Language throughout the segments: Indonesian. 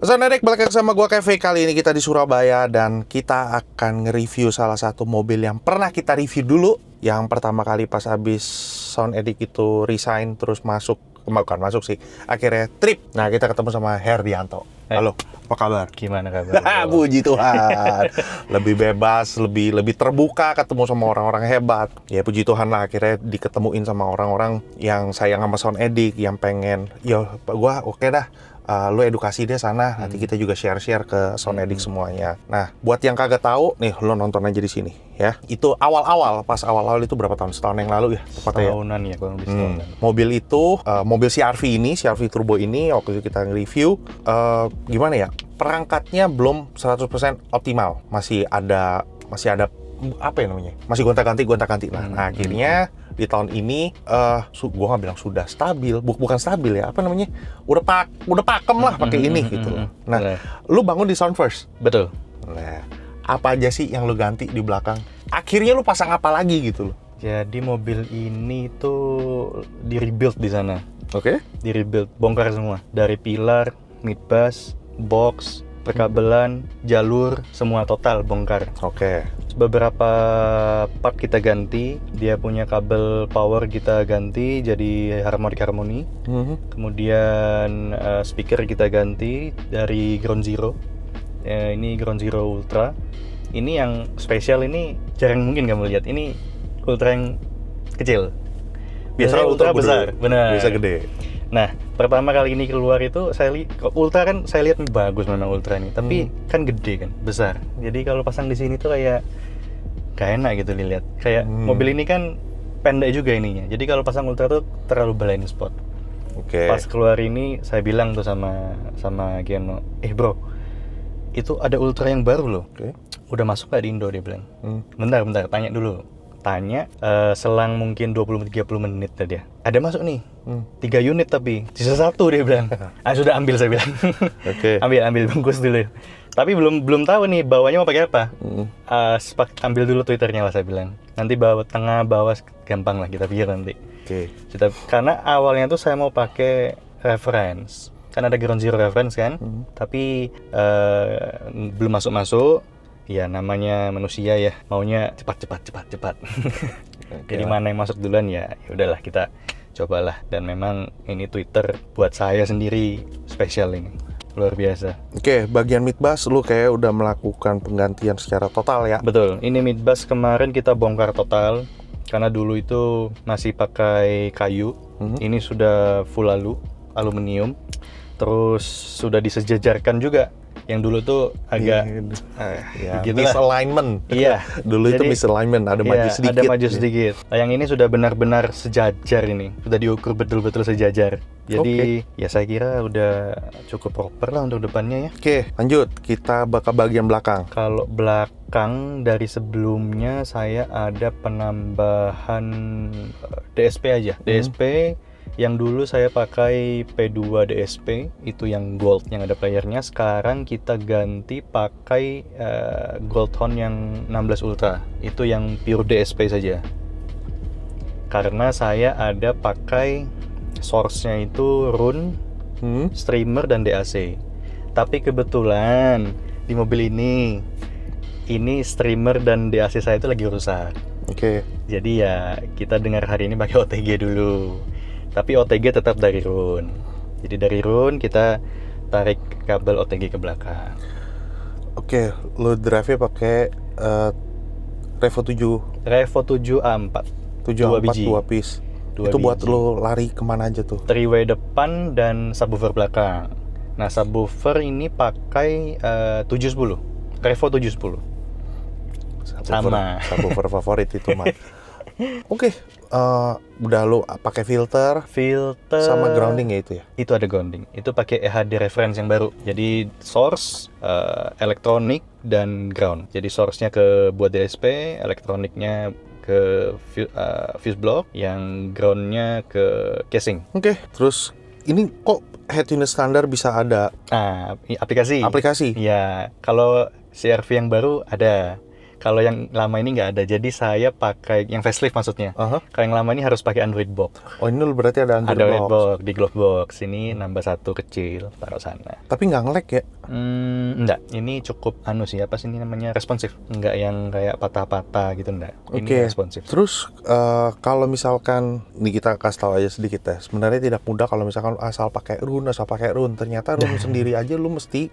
Sonerik, balik lagi sama gua Kevin. Kali ini kita di Surabaya dan kita akan nge-review salah satu mobil yang pernah kita review dulu. Yang pertama kali pas habis Sound Edict itu resign terus masuk, bukan masuk sih, akhirnya trip. Nah, kita ketemu sama Herdianto. Halo, apa kabar? Gimana kabar? Puji Tuhan. Lebih bebas, lebih terbuka, ketemu sama orang-orang hebat. Ya puji Tuhan lah, akhirnya diketemuin sama orang-orang yang sayang sama Sound Edict, yang pengen, ya gua oke dah. Lu edukasi dia sana, nanti kita juga share-share ke Sound Edict semuanya. Nah, buat yang kagak tahu, nih lu nonton aja di sini ya. Itu awal-awal, pas awal-awal itu berapa tahun? Setahun yang lalu ya? Tepatnya Tahunan ya, kurang lebih setahunan. Mobil itu, mobil CR-V ini, CR-V Turbo ini, waktu itu kita nge-review, gimana ya, perangkatnya belum 100% optimal. Masih ada apa ya namanya? Masih gonta-ganti lah. Nah, akhirnya di tahun ini gua nggak bilang sudah stabil, bukan stabil ya, apa namanya? Udah pakem lah pakai ini gitu. Nah, lu bangun di Sound First. Betul. Nah, apa aja sih yang lu ganti di belakang? Akhirnya lu pasang apa lagi gitu loh? Jadi mobil ini tuh di-rebuild di sana. Oke. Di-rebuild, bongkar semua. Dari pilar, midbus, box, perkabelan, jalur, semua total bongkar. Oke. Beberapa part kita ganti, dia punya kabel power kita ganti jadi harmoni. Kemudian speaker kita ganti dari Ground Zero. Ini Ground Zero Ultra. Ini yang spesial, ini jarang mungkin kamu lihat. Ini Ultra yang kecil. Biasanya Ultra besar, benar. Bisa gede. Nah, pertama kali ini keluar itu Ultra kan saya lihat bagus mana Ultra ini, tapi kan gede kan, besar. Jadi kalau pasang di sini tuh kayak gak enak gitu dilihat. Kayak mobil ini kan pendek juga ininya. Jadi kalau pasang Ultra tuh terlalu blind spot. Oke. Pas keluar ini saya bilang tuh sama Geno, bro, itu ada Ultra yang baru loh. Oke. Udah masuk gak di Indo, dia bilang. Bentar, tanya dulu. Selang mungkin 20-30 menit tadi ya. Ada masuk nih, 3 unit tapi sisa 1 dia bilang. Sudah ambil, saya bilang. Oke. ambil bungkus dulu. Tapi belum tahu nih bawahnya mau pakai apa. Ambil dulu Twitternya lah, saya bilang. Nanti tengah bawah gampang lah, kita pikir nanti. Oke. Karena awalnya tuh saya mau pakai reference. Kan ada Ground Zero reference kan. Tapi belum masuk. Ya namanya manusia ya, maunya cepat. Jadi mana yang masuk duluan ya udahlah kita cobalah. Dan memang ini Twitter buat saya sendiri spesial ini, luar biasa. Oke, bagian midbus lu kayak udah melakukan penggantian secara total ya? Betul, ini midbus kemarin kita bongkar total karena dulu itu masih pakai kayu. Ini sudah full aluminium. Terus sudah disejajarkan juga. Yang dulu tuh agak misalignment. Iya. Dulu itu misalignment, ada maju sedikit. Ada maju sedikit. Nah, yang ini sudah benar-benar sejajar ini. Sudah diukur betul-betul sejajar. Jadi ya saya kira udah cukup proper lah untuk depannya ya. Oke, lanjut. Kita bakal bagian belakang. Kalau belakang dari sebelumnya saya ada penambahan DSP aja. DSP yang dulu saya pakai P2 DSP, itu yang gold yang ada playernya. Sekarang kita ganti pakai gold horn yang 16 Ultra, itu yang pure DSP saja. Karena saya ada pakai source-nya itu Rune, streamer dan DAC. Tapi kebetulan di mobil ini streamer dan DAC saya itu lagi rusak. Oke. Jadi ya kita dengar hari ini pakai OTG dulu. Tapi OTG tetap dari Rune. Jadi dari Rune kita tarik kabel OTG ke belakang. Oke, lu drive-nya pakai Revo 7 A4. 2 piece. Itu buat lu lari kemana aja tuh? 3-way depan dan subwoofer belakang. Nah, subwoofer ini pakai 710. Revo 710. Sama. Subwoofer favorit itu mah. Oke, udah lu pakai filter sama grounding ya itu ya? Itu ada grounding. Itu pakai EHD reference yang baru. Jadi source, elektronik dan ground. Jadi source-nya ke buat DSP, elektroniknya ke fuse block, yang ground-nya ke casing. Oke, terus ini kok head unit standar bisa ada aplikasi? Aplikasi? Ya, kalau CR-V yang baru ada. Kalau yang lama ini nggak ada. Jadi saya pakai yang facelift maksudnya. Aha. Kalau yang lama ini harus pakai Android box. Oh ini berarti ada Android Android box. box di glove box. Ini nambah satu kecil, taruh sana. Tapi nggak nge-lag ya? Enggak, ini cukup apa sih ini namanya, responsif. Enggak yang kayak patah-patah gitu, enggak. Ini Oke. responsif. Terus kalau misalkan ini kita kasih tahu aja sedikit ya. Sebenarnya tidak mudah kalau misalkan asal pakai rune. Ternyata rune sendiri aja lu mesti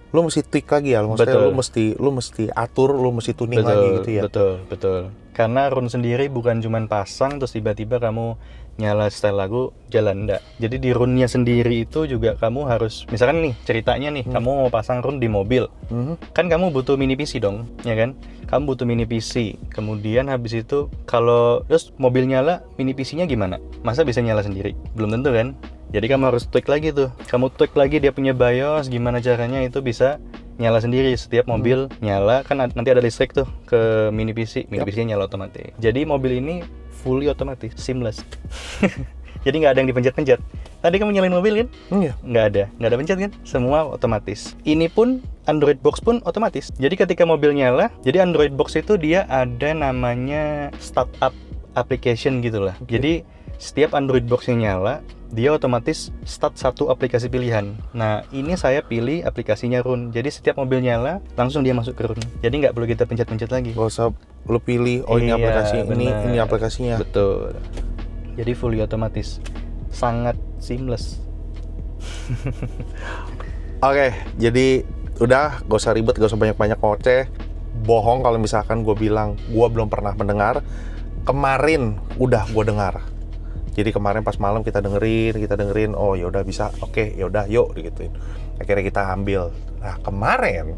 tweak lagi ya. Maksudnya Betul. lu mesti atur, lu mesti tuning lagi gitu ya. Betul. Karena rune sendiri bukan cuman pasang terus tiba-tiba kamu nyala style lagu jalan, enggak. Jadi di rune-nya sendiri itu juga kamu harus, misalkan nih ceritanya nih, kamu mau pasang rune di mobil. Kan kamu butuh mini PC dong, ya kan? Kamu butuh mini PC. Kemudian habis itu kalau terus mobil nyala, mini PC-nya gimana? Masa bisa nyala sendiri? Belum tentu kan? Jadi kamu harus tweak lagi tuh. Kamu tweak lagi dia punya BIOS, gimana caranya itu bisa nyala sendiri setiap mobil nyala, kan nanti ada listrik tuh ke mini PC. Mini PC-nya nyala otomatis. Jadi mobil ini fully otomatis, seamless. Jadi nggak ada yang dipencet-pencet. Tadi kamu nyalain mobil kan? Iya. Nggak ada pencet kan? Semua otomatis. Ini pun Android box pun otomatis. Jadi ketika mobil nyala, jadi Android box itu dia ada namanya startup application gitulah. Jadi setiap Android box yang nyala, dia otomatis start satu aplikasi pilihan. Nah, ini saya pilih aplikasinya Rune. Jadi setiap mobil nyala, langsung dia masuk ke Rune. Jadi nggak perlu kita pencet-pencet lagi. Gak usah lu pilih, ini aplikasi ini aplikasinya. Betul. Jadi fully otomatis. Sangat seamless. Oke, jadi udah gak usah ribet, gak usah banyak-banyak ngoceh. Bohong kalau misalkan gue bilang gue belum pernah mendengar. Kemarin udah gue dengar. Jadi kemarin pas malam kita dengerin, oh ya udah bisa, oke, ya udah yuk digituin. Akhirnya kita ambil. Nah kemarin,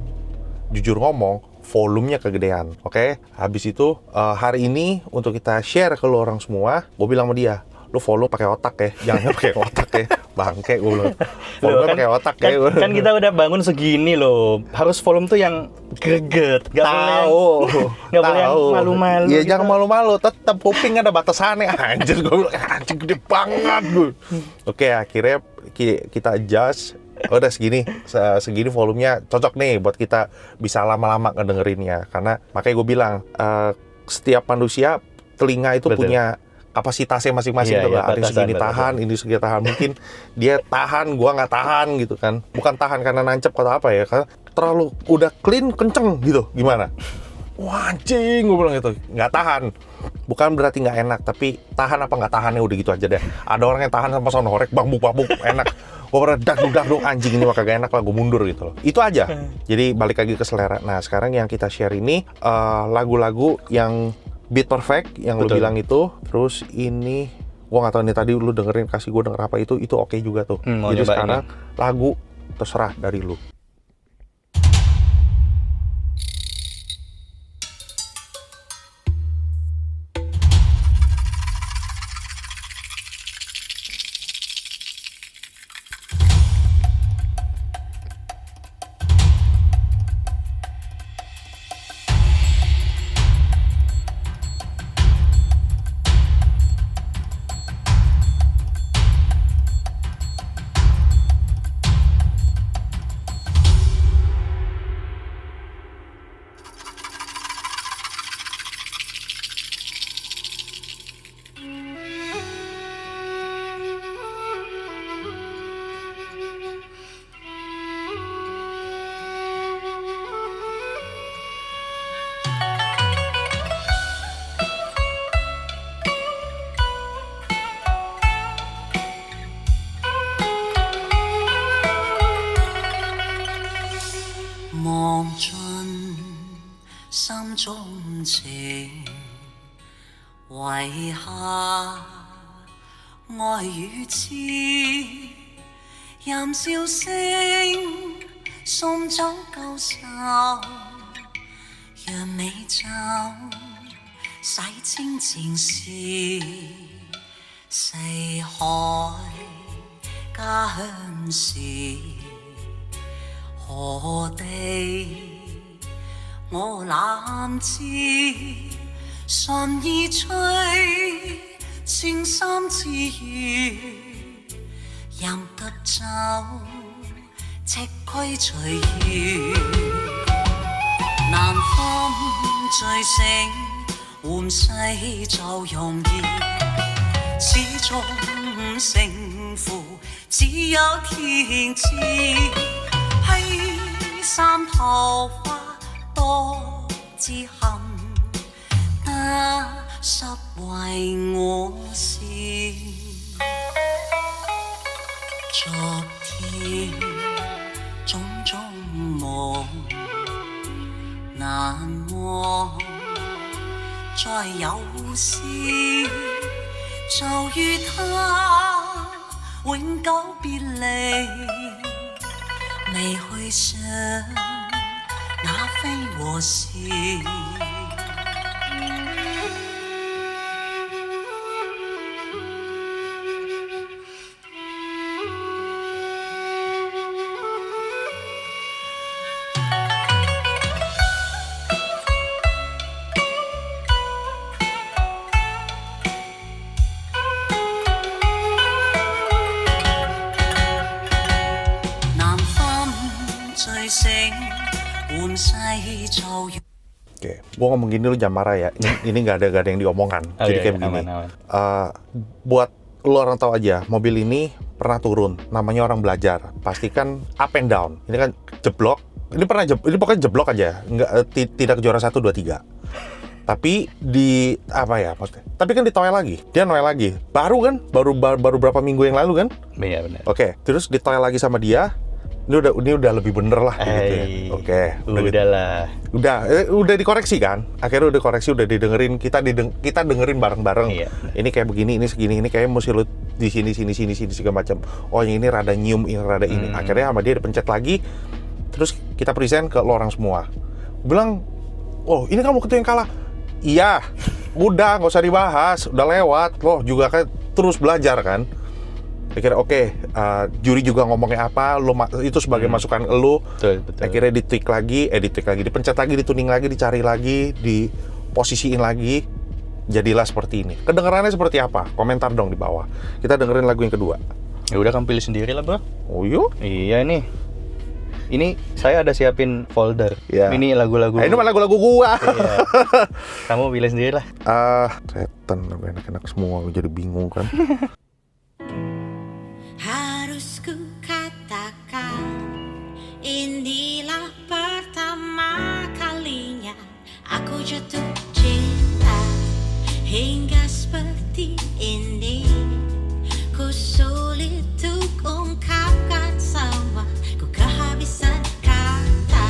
jujur ngomong, volumenya kegedean, oke? Habis itu hari ini untuk kita share ke lo orang semua, gue bilang sama dia, lu volume pakai otak ya, jangan pakai otak ya, bangke gue bilang. Volume pakai otak ya. Kan kita udah bangun segini loh, harus volume tuh yang greget, nggak boleh yang malu-malu. Iya gitu. jangan malu-malu, tetap kuping ada batasannya. Anjir gue bilang, anjir gede banget gue. Oke akhirnya kita adjust. Udah segini volumenya cocok nih buat kita bisa lama-lama ngedengerinnya. Karena makanya gue bilang setiap manusia telinga itu punya kapasitasnya masing-masing tuh. Ada yang segini tahan, ini segini tahan. Mungkin dia tahan, gua nggak tahan gitu kan. Bukan tahan karena nancep atau apa ya, karena terlalu udah clean kenceng gitu. Gimana? Wah anjing, gue bilang gitu. Nggak tahan. Bukan berarti nggak enak, tapi tahan apa nggak tahannya udah gitu aja deh. Ada orang yang tahan sama sonorek, babuk enak. Gue pernah dagduk anjing ini mah kagak enak lah, gue mundur gitu loh. Itu aja. Jadi balik lagi ke selera. Nah sekarang yang kita share ini lagu-lagu yang Beat Perfect yang lu bilang itu. Terus ini gua nggak tahu nih, tadi lu dengerin, kasih gua denger apa itu oke juga tuh. Jadi sekarang lagu terserah dari lu.任笑聲送走舊愁，讓美酒洗清前事，四海家鄉事，何地我攬知，順意吹青山之餘。任得走，赤規隨緣。南風醉醒，換世就容易，始終勝負只有天知。披衫桃花多知恨，得失為我事。昨天種種夢難忘，再有時就與他永久別離，未去想那非和是。Oke, gua ngomong gini lu jangan marah ya. Ini nggak ada yang diomongkan. Jadi kayak begini. Aman. Buat lu orang tahu aja, mobil ini pernah turun. Namanya orang belajar. Pastikan up and down. Ini kan jeblok. Ini pokoknya jeblok aja. Tidak juara 1, 2, 3. Tapi maksudnya? Tapi kan ditoel lagi. Dia noel lagi. Baru berapa minggu yang lalu kan? Iya benar. Oke, terus ditoel lagi sama dia. Ini udah lebih bener lah gitu ya. Oke, udah dikoreksi kan? Akhirnya udah dikoreksi, udah didengerin, kita dengerin bareng-bareng. Iya. Ini kayak begini, ini segini, ini kayak mesti lu di sini segala macam. Oh, yang ini rada nyium, ini rada ini. Akhirnya sama dia dipencet lagi. Terus kita present ke lo orang semua. Bilang, "Oh, ini kamu ketua yang kalah." Iya. Udah, nggak usah dibahas, udah lewat. Lo juga kan terus belajar kan? Akhirnya juri juga ngomongnya apa, itu sebagai masukan elu. Betul. Akhirnya dipencet lagi, dituning lagi, dicari lagi, diposisiin lagi, jadilah seperti ini. Kedengarannya seperti apa? Komentar dong di bawah. Kita dengerin lagu yang kedua. Ya udah, kamu pilih sendiri lah, Bro. Oh yuk? Iya nih. Ini saya ada siapin folder. Ya. Ini lagu-lagu. Ini mah lagu-lagu gua. Iya. Kamu pilih sendiri lah. Setan, enak-enak semua, jadi bingung kan. Harus ku katakan, inilah pertama kalinya aku jatuh cinta. Hingga seperti ini, ku sulit untuk ungkapkan semua, ku kehabisan kata.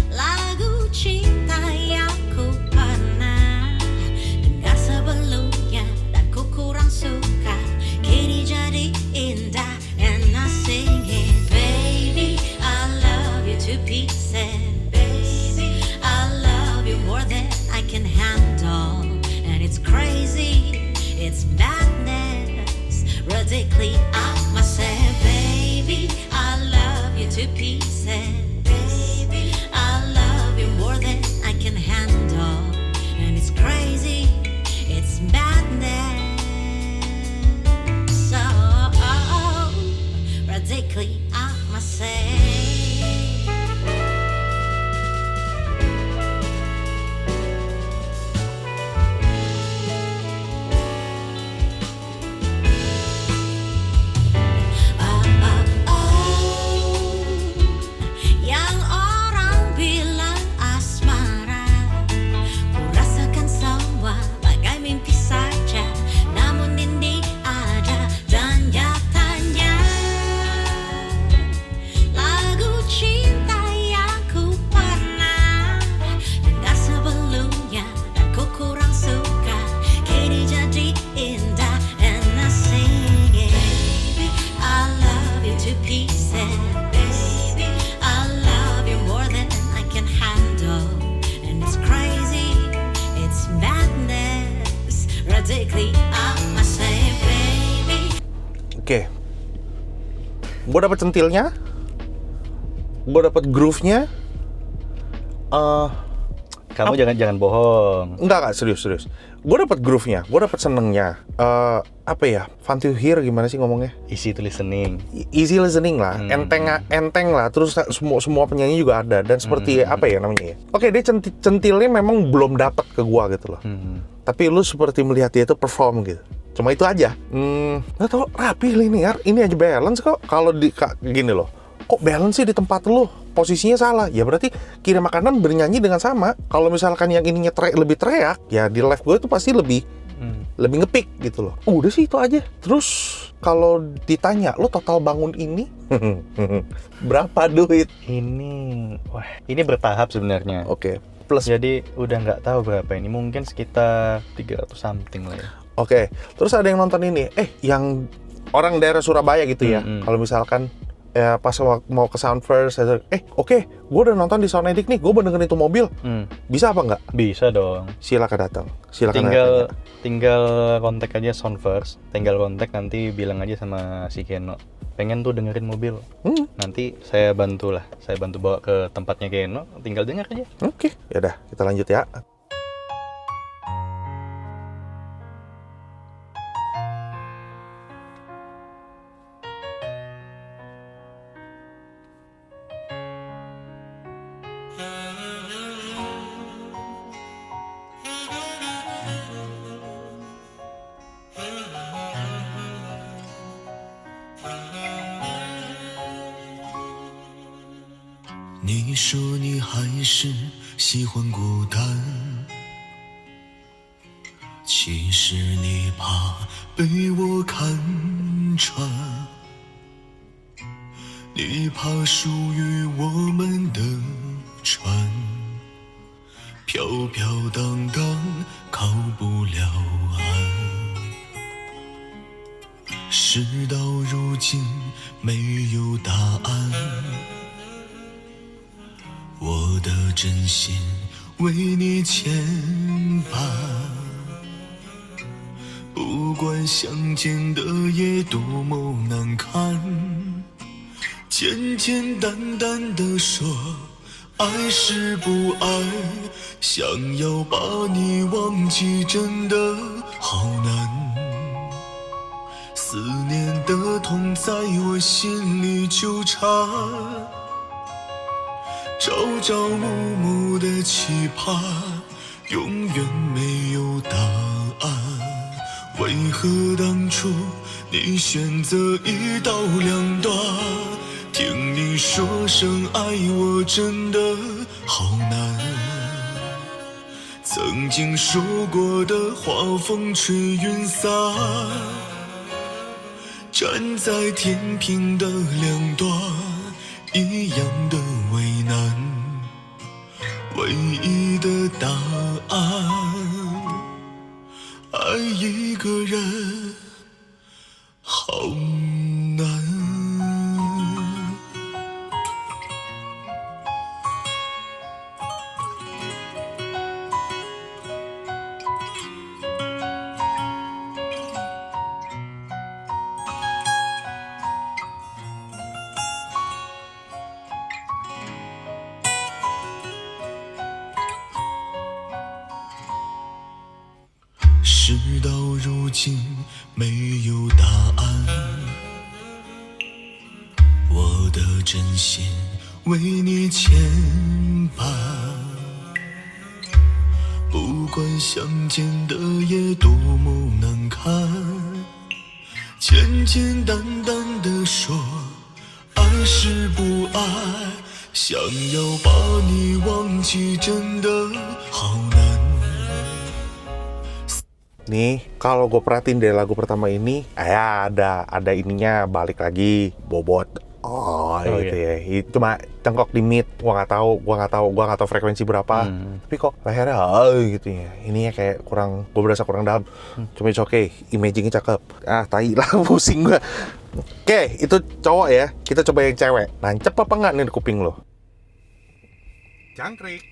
Lagu cinta yang ku pernah dengar sebelumnya dan ku kurang suka, kini jadi indah. And I sing it, baby, I love you to pieces. Baby, I love you more than I can handle. And it's crazy, it's madness, radically out myself. Baby, I love you to pieces. Baby, I love you more than I can handle. And it's crazy, it's madness, so radically out myself. Yang orang bilang asmara, ku rasakan semua bagai mimpi saja. Namun ini ada dan nyatanya, lagu cinta yang ku pernah dengar sebelumnya dan ku kurang suka, kini jadi indah. And I sing it, baby, I love you to pieces. Baby, I love you more than I can handle. And it's crazy, it's madness, radically out myself, baby. Oke. Gua dapet centilnya. Gua dapet groove-nya. Kamu jangan bohong. Enggak, serius. Gue dapet groove-nya, gue dapet senengnya. Apa ya, fun to hear gimana sih ngomongnya? Easy to listening. Easy listening lah, enteng lah. Terus semua penyanyi juga ada. Dan seperti apa ya namanya ya? Oke, dia centilnya memang belum dapat ke gua gitu loh. Tapi lu seperti melihat dia itu perform gitu. Cuma itu aja. Nggak tau, rapi linear. Ini aja balance kok. Kalau gini loh, kok balance sih di tempat lu? Posisinya salah. Ya berarti kiri makanan bernyanyi dengan sama. Kalau misalkan yang ininya lebih teriak, ya di live gue itu pasti lebih ngepick gitu loh. Udah sih itu aja. Terus kalau ditanya, lo total bangun ini berapa duit? Ini bertahap sebenarnya. Oke. Plus. Jadi udah nggak tahu berapa ini. Mungkin sekitar 300 something lah ya. Oke. Terus ada yang nonton ini. Yang orang daerah Surabaya gitu ya. Kalau misalkan pas mau ke Sound First, oke, gue udah nonton di Sound Edit nih, gue benerin itu mobil, bisa apa nggak? Bisa dong. Silakan datang. Tinggal kontak aja Sound First, tinggal kontak nanti bilang aja sama si Keno, pengen tuh dengerin mobil. Nanti saya bantu bawa ke tempatnya Keno, tinggal denger aja. Oke, yaudah kita lanjut ya.你说你还是喜欢孤单，其实你怕被我看穿，你怕属于我们的船飘飘荡荡靠不了岸，事到如今没有答案，我的真心为你牵绊，不管相见的夜多么难看，简简单单的说爱是不爱，想要把你忘记真的好难，思念的痛在我心里纠缠，朝朝暮暮的期盼，永远没有答案。为何当初你选择一刀两断？听你说声爱我真的好难。曾经说过的话风吹云散，站在天平的两端，一样的为难，唯一的答案，爱一个人好难。事到如今没有答案，我的真心为你牵绊，不管相见的夜多么难看，简简单单的说爱是不爱，想要把你忘记真的好难。Nih, kalau gue perhatiin dari lagu pertama ini, ada ininya balik lagi bobot. Gitu ya. Cuma cengkok di mid, gua nggak tahu frekuensi berapa. Tapi kok lehernya gitu ya. Ininya kayak gue berasa kurang dalam. Cuma it's okay, imaging-nya cakep. Tai lah, pusing gua. Oke, itu cowok ya. Kita coba yang cewek. Nancep apa nggak nih di kuping lo? Jangkrik.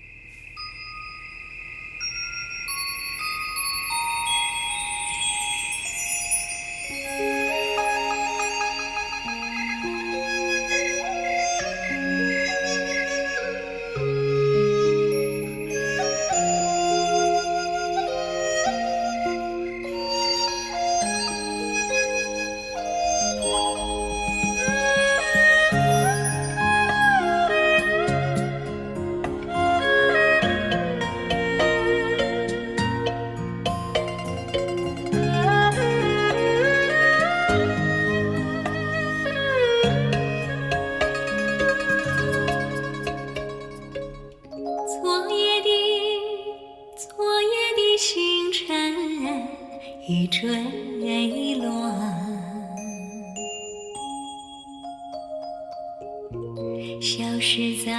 消失在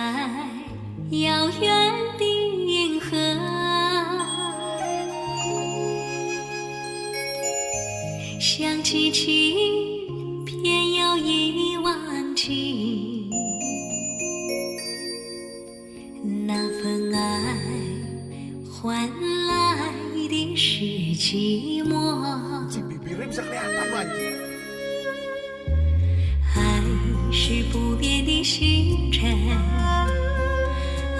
遥远的银河。想起情，偏要一忘记，那份爱换来的是寂寞。 Bibirnya bisa kelihatan loh anjing. 爱是不变的星辰，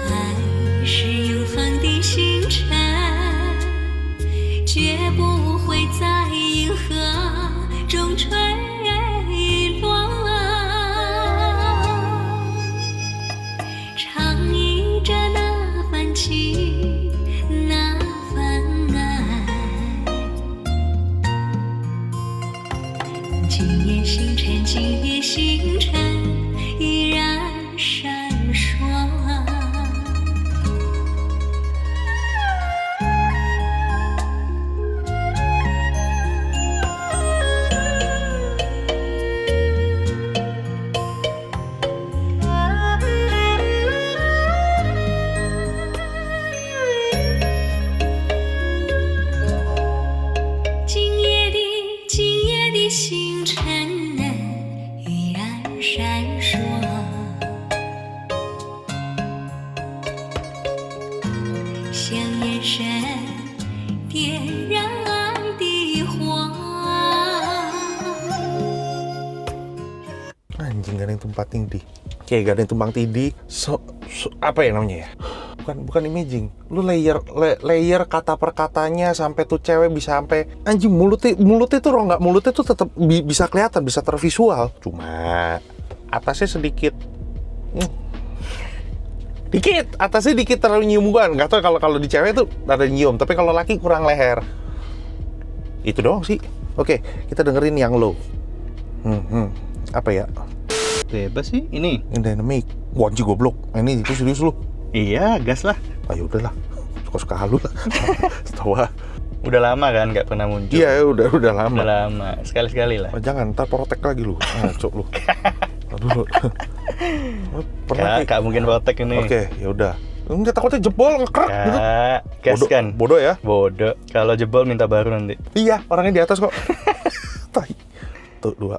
爱是永恒的星辰，绝不会在银河中坠落。唱忆着那份情，那份爱。今夜星辰，今夜星辰依然闪烁。今夜的星辰依然闪烁，像眼神点燃爱的火。 Anjing, gak ada yang tumpang tindih. Kayak gak ada yang tumpang tindih. Apa ya namanya ya? Bukan imaging. Lu layer kata per katanya sampai tuh cewek bisa sampai anjing mulutnya tuh rongga mulutnya tuh tetap bisa kelihatan, bisa tervisual. Cuma atasnya sedikit dikit, atasnya dikit terlalu nyium gua. Enggak tahu kalau di cewek tuh ada nyium, tapi kalau laki kurang leher. Itu doang sih. Oke, kita dengerin yang low. Apa ya? Bebas sih ini. Ini dynamic. Wah anjing goblok. Ini itu serius lu. Iya, gas lah. Ayo udahlah. Suka-suka halu lah. Setawa. Udah lama kan nggak pernah muncul. Iya, udah lama. Udah lama. Sekali-sekali lah. Oh, jangan, ntar protek lagi lu. Cok lu. Aduh. Pernah Kak mungkin protek ini. Oke, ya udah. Enggak, takutnya jebol ngekrek gitu. Kak, gas kan? Bodoh ya? Bodoh. Kalau jebol minta baru nanti. Iya, orangnya di atas kok. Tai. Tuh, 2.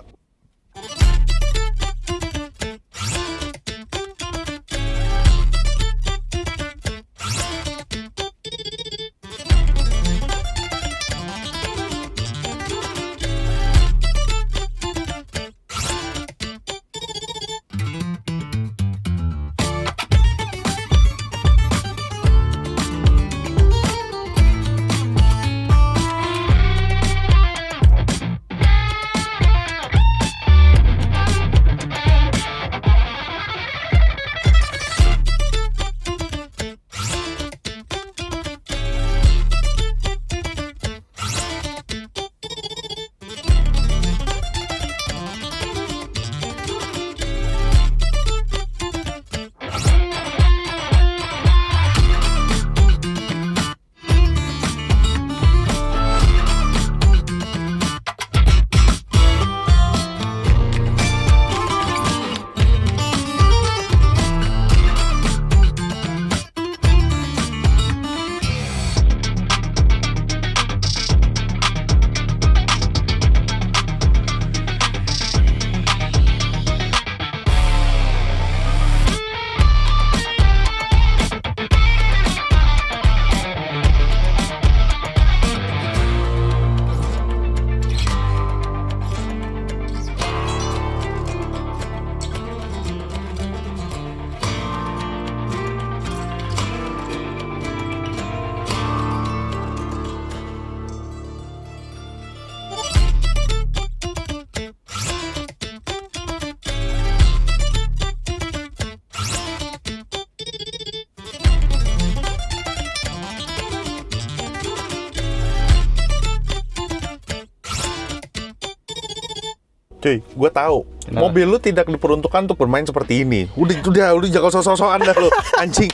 Cuy, gue tahu. Kenapa? Mobil lu tidak diperuntukkan untuk bermain seperti ini. Udah jangan sosok-sosokan dah lu, anjing.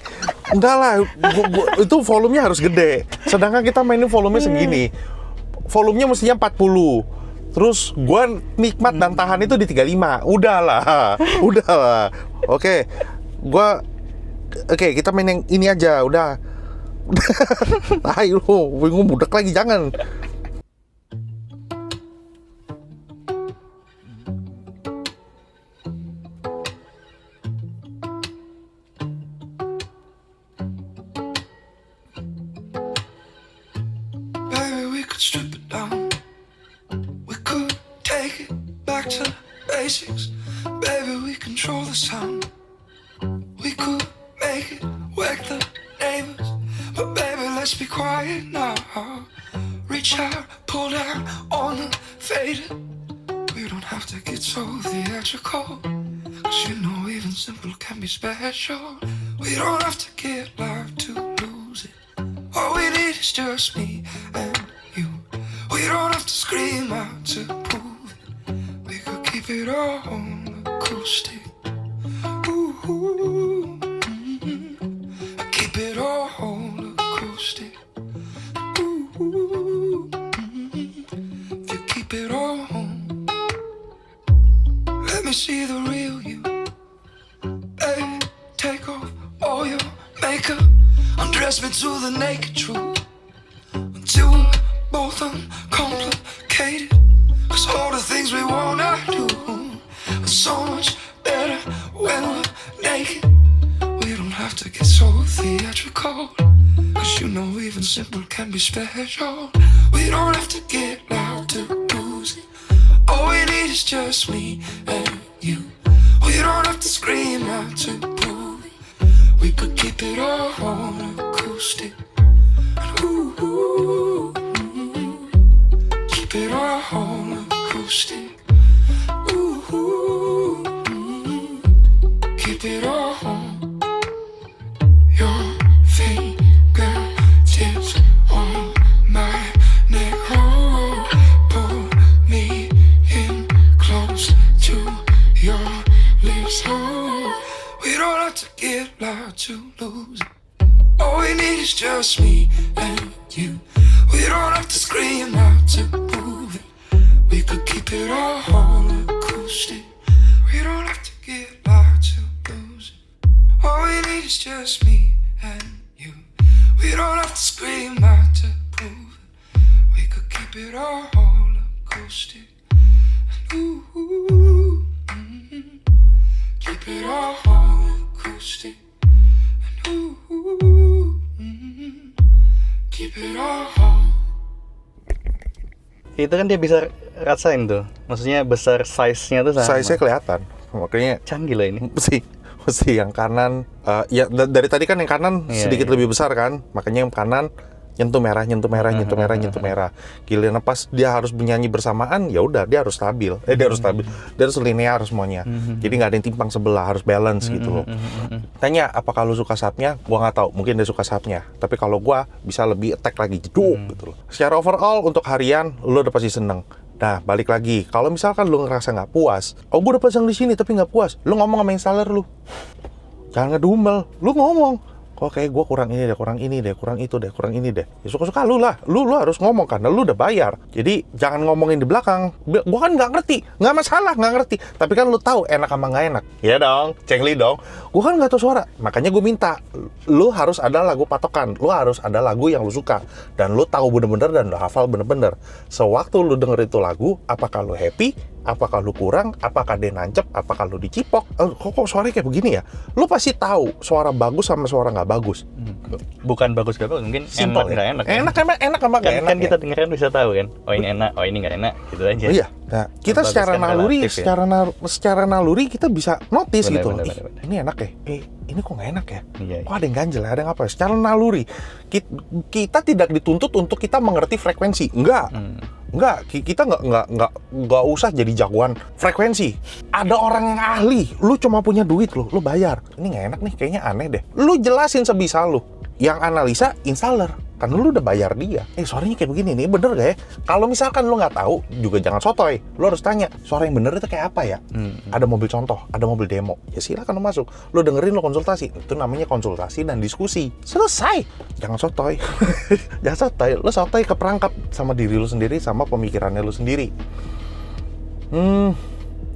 Enggak lah, itu volumenya harus gede. Sedangkan kita mainin volumenya segini. Volumenya mestinya 40. Terus gue nikmat dan tahan itu di 35. Udahlah. Oke, kita main yang ini aja, udah. Ayo, bingung budak lagi, jangan. Baby, we could strip it down. We could take it back to basics. Baby, we control the sound. We could make it wake the neighbors. But baby, let's be quiet now. Reach out, pull down on the faded. We don't have to get so theatrical. Cause you know even simple can be special. We don't have to get loud to lose it. All we need is just me and you. We don't have to scream out to prove it. We could keep it all on acoustic. Ooh, keep it all on acoustic. Ooh, if you keep it all on, let me see the real you. Hey, take off all your makeup, undress me to the naked truth, until we're both uncomplicated. Cause all the things we wanna do are so much better when we're naked. We don't have to get so theatrical. Cause you know even simple can be special. We don't have to get loud to lose it. All we need is just me and you. We don't have to scream out to prove it. We could keep it all on acoustic. Ooh, keep it all on acoustic. Ooh, keep it all on. Your fingertips on my neck. Oh, pull me in close to your lips. Oh, we don't have to get loud to lose it. All we need is just me and you. We don't have to scream out to prove it. We could keep it all on acoustic. We don't have to get loud to lose it. All we need is just me and you. We don't have to scream out to prove it. We could keep it all acoustic. Ooh, keep it all acoustic. Ooh, keep it all. Itu kan dia bisa rasain tuh. Maksudnya besar size-nya tuh sama. Size-nya kelihatan. Makanya Canggih lah ini. mesti yang kanan ya dari tadi kan yang kanan sedikit lebih besar kan. Makanya yang kanan nyentuh merah. Giliran pas dia harus menyanyi bersamaan, ya udah dia harus stabil. Dia harus linear semuanya. Jadi nggak ada yang timpang sebelah, harus balance gitu loh. Tanya apakah lu suka subnya? Gua nggak tahu, mungkin dia suka subnya. Tapi kalau gua bisa lebih attack lagi, jeduk gitu loh. Secara overall untuk harian, lu udah pasti seneng. Nah, balik lagi. Kalau misalkan lu ngerasa nggak puas, gua udah pasang di sini tapi nggak puas, lu ngomong sama installer lu. Jangan ngedumel, lu ngomong. Kok kayak gue kurang ini deh, kurang itu deh, kurang ini deh. Ya suka-suka lu lah, lu harus ngomong karena lu udah bayar. Jadi jangan ngomongin di belakang. Gue kan nggak ngerti, nggak masalah, nggak ngerti. Tapi kan lu tahu enak sama nggak enak. Iya dong, cengli dong. Gue kan nggak tahu suara, makanya gue minta lu harus ada lagu patokan, lu harus ada lagu yang lu suka dan lu tahu bener-bener dan lu hafal bener-bener. Sewaktu lu denger itu lagu, apakah lu happy? Apakah lu kurang? Apakah dia nancep? Apakah lu dicipok? Kok suaranya kayak begini ya? Lu pasti tahu suara bagus sama suara nggak bagus. Bukan bagus gak bagus, mungkin Simple, enak nggak enak. Enak sama nggak enak. Kan kita dengerin bisa tahu kan. Oh ini enak, oh ini nggak enak, gitu aja. Oh iya. Nah, kita Bagus secara kan naluri, relatif ya? secara naluri kita bisa notice gitu. Bener. Ini enak ya? Ini kok nggak enak ya? Iya. Kok ada yang ganjel ya? Ada yang apa ya? Secara naluri, kita tidak dituntut untuk kita mengerti frekuensi. Enggak, kita nggak usah jadi jagoan frekuensi. Ada orang yang ahli, lu cuma punya duit lu bayar. Ini nggak enak nih, kayaknya aneh deh. Lu jelasin sebisa lu. Yang analisa installer, kan lu udah bayar dia. Suaranya kayak begini nih, bener gak ya? Kalau misalkan lu nggak tahu, juga jangan sotoy. Lu harus tanya, suara yang bener itu kayak apa ya? Ada mobil contoh, ada mobil demo. Ya silakan lu masuk. Lu dengerin, lu konsultasi. Itu namanya konsultasi dan diskusi. Selesai. Jangan sotoy. Jangan sotoy. Lu sotoy keperangkap sama diri lu sendiri, sama pemikirannya lu sendiri.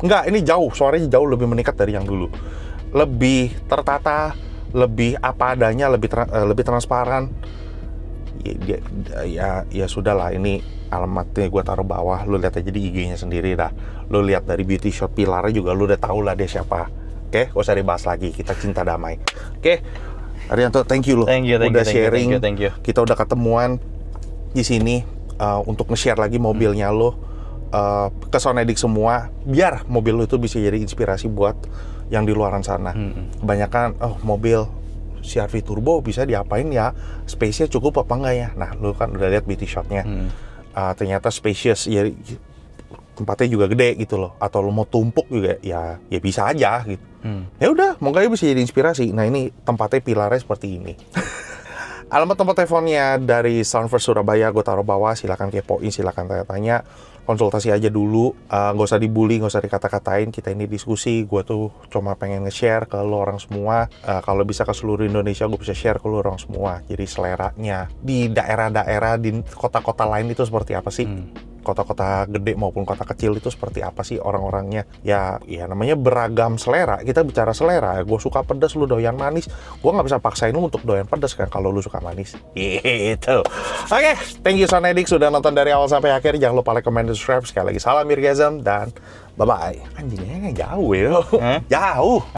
Enggak, ini jauh, suaranya jauh lebih meningkat dari yang dulu. Lebih tertata, lebih apa adanya, lebih transparan. Ya sudahlah, ini alamatnya gue taruh bawah, lu lihat aja di IG-nya sendiri dah. Lu lihat dari beauty shop pilarnya juga lu udah tahu lah dia siapa. Oke, gak usah dibahas lagi, kita cinta damai. Oke, Arianto, thank you lu udah sharing. Thank you. Kita udah ketemuan di sini untuk nge-share lagi mobilnya lo ke Sonedik semua, biar mobil lo itu bisa jadi inspirasi buat yang di luaran sana. Kebanyakan mobil CR-V turbo bisa diapain ya, space-nya cukup apa enggak ya. Nah, lo kan udah lihat beauty shot-nya, ternyata spacious ya, tempatnya juga gede gitu loh. Atau lo mau tumpuk juga ya bisa aja gitu. Ya udah, moga bisa jadi inspirasi. Nah, ini tempatnya pilarnya seperti ini. Alamat tempat teleponnya dari Soundfirst Surabaya gue taruh bawah, silakan kepoin, silakan tanya-tanya, konsultasi aja dulu, nggak usah dibully, nggak usah dikata-katain, kita ini diskusi, gue tuh cuma pengen nge-share ke lo orang semua, kalau bisa ke seluruh Indonesia gue bisa share ke lo orang semua, jadi seleranya di daerah-daerah, di kota-kota lain itu seperti apa sih? Kota-kota gede maupun kota kecil itu seperti apa sih orang-orangnya? Ya namanya beragam selera. Kita bicara selera. Gue suka pedas, lu doyan manis. Gue nggak bisa paksain lu untuk doyan pedas kan kalau lu suka manis. Gitu. Oke, thank you Sonedik sudah nonton dari awal sampai akhir. Jangan lupa like, comment, dan subscribe. Sekali lagi salam Mirgazam dan bye bye. Anjingnya jauh ya. Jauh.